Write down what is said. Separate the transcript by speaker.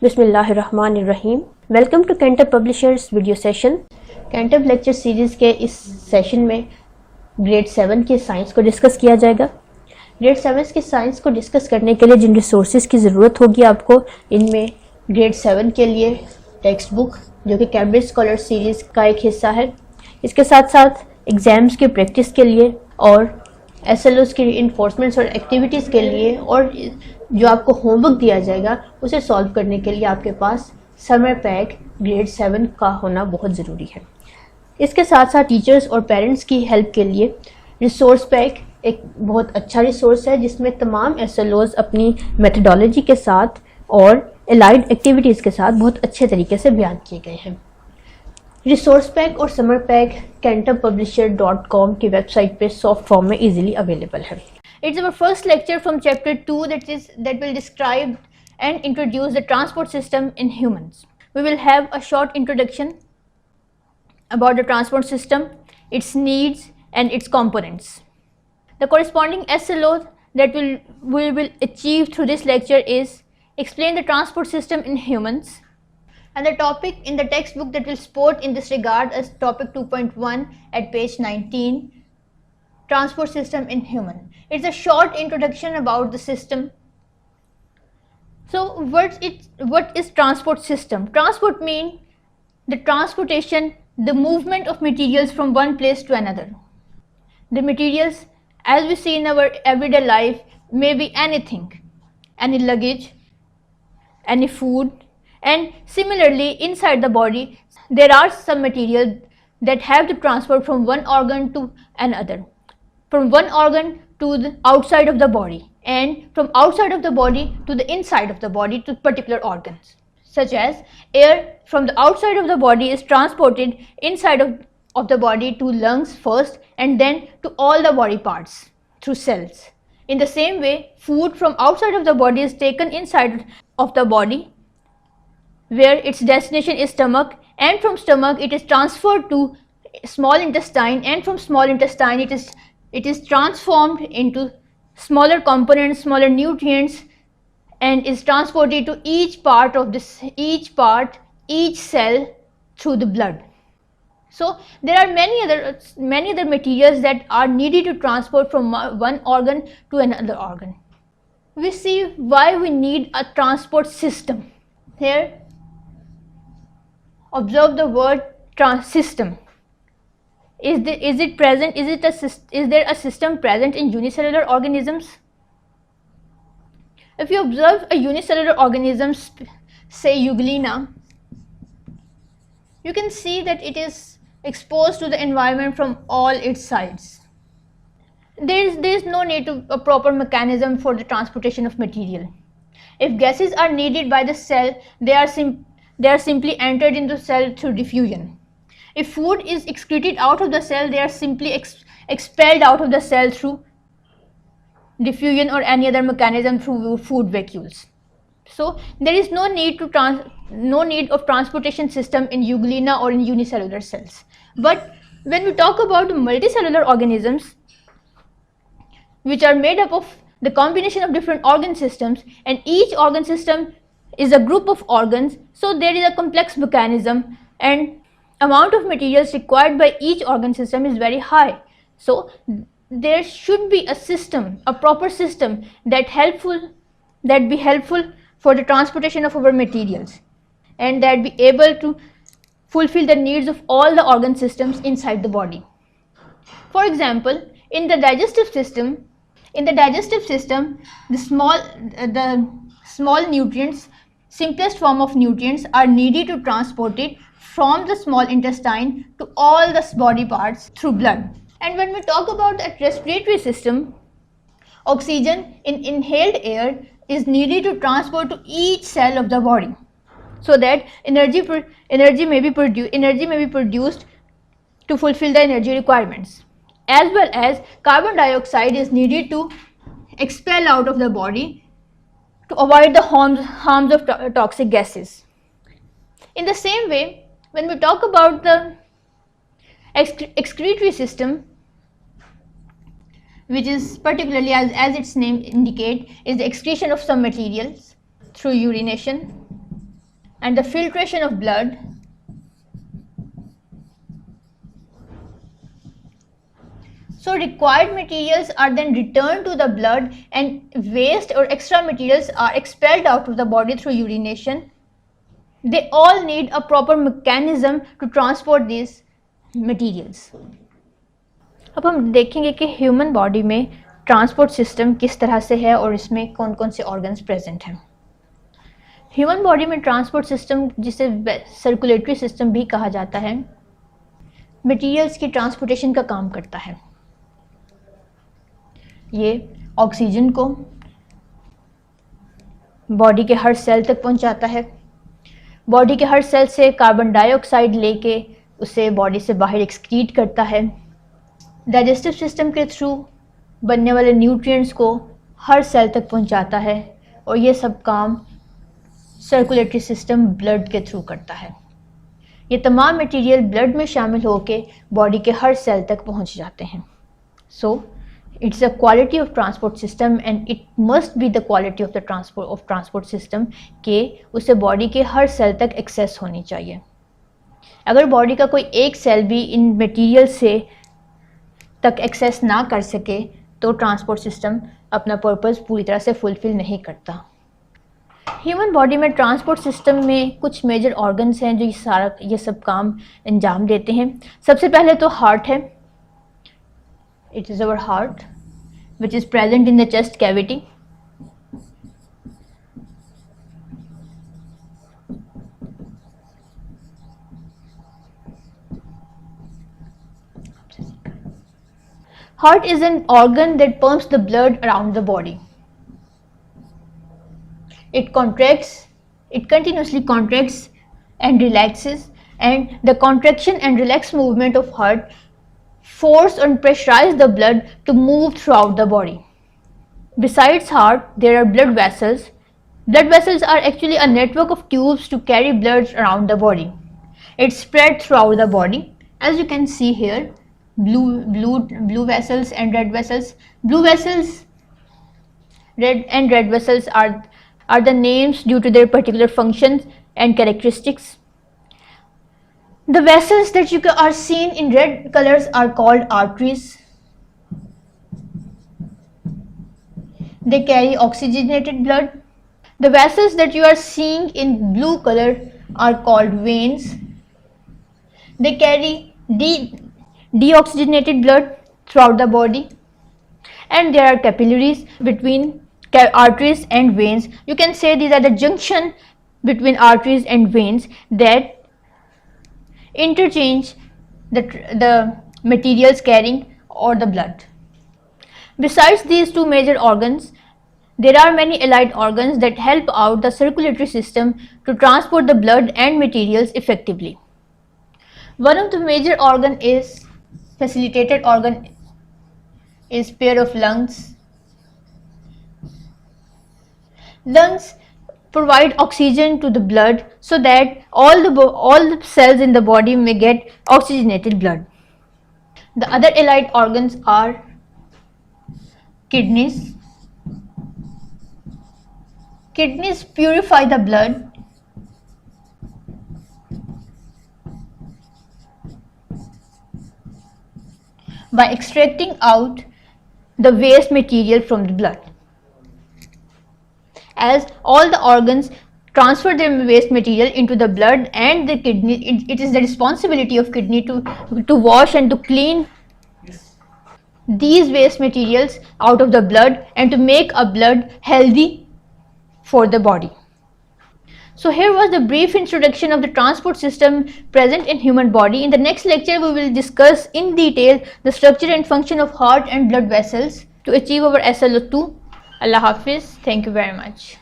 Speaker 1: बिस्मिल्लाहिर्रहमानिर्रहीम। Welcome to Cantab publishers video session. Cantab lecture series के इस सेशन में ग्रेड 7 के साइंस को डिस्कस किया जाएगा। ग्रेड 7 के साइंस को डिस्कस करने के लिए जिन रिसोर्सेज की ज़रूरत होगी आपको, इनमें ग्रेड 7 के लिए टेक्स्ट बुक जो कि कैम्ब्रिज स्कॉलर सीरीज़ का एक हिस्सा है, इसके साथ साथ एग्ज़ाम्स की प्रैक्टिस के लिए और SLOs की इन्फोर्समेंट्स और एक्टिविटीज़ के लिए और जो आपको होमवर्क दिया जाएगा उसे सॉल्व करने के लिए आपके पास समर पैक ग्रेड 7 का होना बहुत ज़रूरी है। इसके साथ साथ टीचर्स और पेरेंट्स की हेल्प के लिए रिसोर्स पैक एक बहुत अच्छा रिसोर्स है जिसमें तमाम SLOs अपनी मेथडोलॉजी के साथ और एलाइड एक्टिविटीज़ के साथ बहुत अच्छे तरीके से बयान किए गए हैं। रिसोर्स पैक और समर पैक cantabpublisher.com की वेबसाइट पे सॉफ्ट फॉर्म में इजीली अवेलेबल है। It's our first lecture from chapter 2 that will describe and introduce the transport system in humans. We will have a short introduction about the transport system, its needs and its components. The corresponding SLO that we will achieve through this lecture is explain the transport system in humans, and the topic in the textbook that will support in this regard is topic 2.1 at page 19, transport system in human. It's a short introduction about the system. So what is transport system? Transport means the transportation, the movement of materials from one place to another. The materials, as we see in our everyday life, may be anything, any luggage, any food, and similarly inside the body there are some materials that have to transport from one organ to another, from one organ to the outside of the body, and from outside of the body to the inside of the body to particular organs, such as air from the outside of the body is transported inside of the body to lungs first and then to all the body parts through cells. In the same way, food from outside of the body is taken inside of the body where its destination is stomach, and from stomach it is transferred to small intestine, and from small intestine it is transformed into smaller components, smaller nutrients, and is transported to each part of this, each cell through the blood. So there are many other materials that are needed to transport from one organ to another organ. We see why we need a transport system. Here observe the word system. Is there a system present in unicellular organisms? If you observe a unicellular organism, say Euglena, you can see that it is exposed to the environment from all its sides. There is no need to a proper mechanism for the transportation of material. If gases are needed by the cell, they are simply entered into cell through diffusion. If food is excreted out of the cell, they are simply expelled out of the cell through diffusion or any other mechanism through food vacuoles. So there is no need of transportation system in Euglena or in unicellular cells. But when we talk about multicellular organisms, which are made up of the combination of different organ systems, and each organ system is a group of organs, so there is a complex mechanism and amount of materials required by each organ system is very high. So there should be a system, a proper system that be helpful for the transportation of our materials, and that be able to fulfill the needs of all the organ systems inside the body. For example, in the digestive system, the small nutrients, simplest form of nutrients, are needed to transport it from the small intestine to all the body parts through blood. And when we talk about the respiratory system, oxygen in inhaled air is needed to transport to each cell of the body, so that energy may be produced to fulfill the energy requirements, as well as carbon dioxide is needed to expel out of the body to avoid the harms of toxic gases. In the same way, when we talk about the excretory system, which is particularly, as its name indicates, is the excretion of some materials through urination, and the filtration of blood so required materials are then returned to the blood and waste or extra materials are expelled out of the body through urination. They all need a proper mechanism to transport these materials. अब हम देखेंगे कि human body में transport system किस तरह से है और इसमें कौन कौन से ऑर्गन्स प्रेजेंट हैं। ह्यूमन बॉडी में ट्रांसपोर्ट सिस्टम, जिसे सर्कुलेटरी सिस्टम भी कहा जाता है, मटेरियल्स की ट्रांसपोर्टेशन का काम करता है। ये ऑक्सीजन को बॉडी के हर सेल तक पहुंचाता है, बॉडी के हर सेल से कार्बन डाइऑक्साइड लेके उसे बॉडी से बाहर एक्सक्रीट करता है, डाइजेस्टिव सिस्टम के थ्रू बनने वाले न्यूट्रिएंट्स को हर सेल तक पहुंचाता है और ये सब काम सर्कुलेटरी सिस्टम ब्लड के थ्रू करता है। ये तमाम मटेरियल ब्लड में शामिल होकर बॉडी के हर सेल तक पहुंच जाते हैं। सो it's a quality of transport system and it must be the quality of the transport system कि उसे बॉडी के हर सेल तक एक्सेस होनी चाहिए। अगर बॉडी का कोई एक सेल भी इन मटेरियल से तक एक्सेस ना कर सके तो ट्रांसपोर्ट सिस्टम अपना पर्पस पूरी तरह से फुलफिल नहीं करता। ह्यूमन बॉडी में ट्रांसपोर्ट सिस्टम में कुछ मेजर ऑर्गन्स हैं जो ये सब काम अंजाम देते हैं। सबसे पहले तो हार्ट है। It is our heart which is present in the chest cavity. Heart is an organ that pumps the blood around the body. It continuously contracts and relaxes, and the contraction and relax movement of heart force and pressurize the blood to move throughout the body. Besides heart, there are blood vessels. Blood vessels are actually a network of tubes to carry blood around the body. It's spread throughout the body. As you can see here, blue vessels and red vessels. Blue vessels, red vessels are the names due to their particular functions and characteristics. The vessels that you are seen in red colors are called arteries. They carry oxygenated blood. The vessels that you are seeing in blue color are called veins. They carry deoxygenated blood throughout the body. And there are capillaries between arteries and veins. You can say these are the junction between arteries and veins that interchange the materials carrying or the blood. Besides these two major organs, there are many allied organs that help out the circulatory system to transport the blood and materials effectively. One of the major facilitated organ is pair of lungs. Lungs provide oxygen to the blood so that all the cells in the body may get oxygenated blood. The other allied organs are kidneys. Kidneys purify the blood by extracting out the waste material from the blood. As all the organs transfer their waste material into the blood and the kidney, it is the responsibility of kidney to wash and to clean these waste materials out of the blood and to make a blood healthy for the body. So here was the brief introduction of the transport system present in human body. In the next lecture, we will discuss in detail the structure and function of heart and blood vessels to achieve our SLO2. Allah Hafiz. Thank you very much.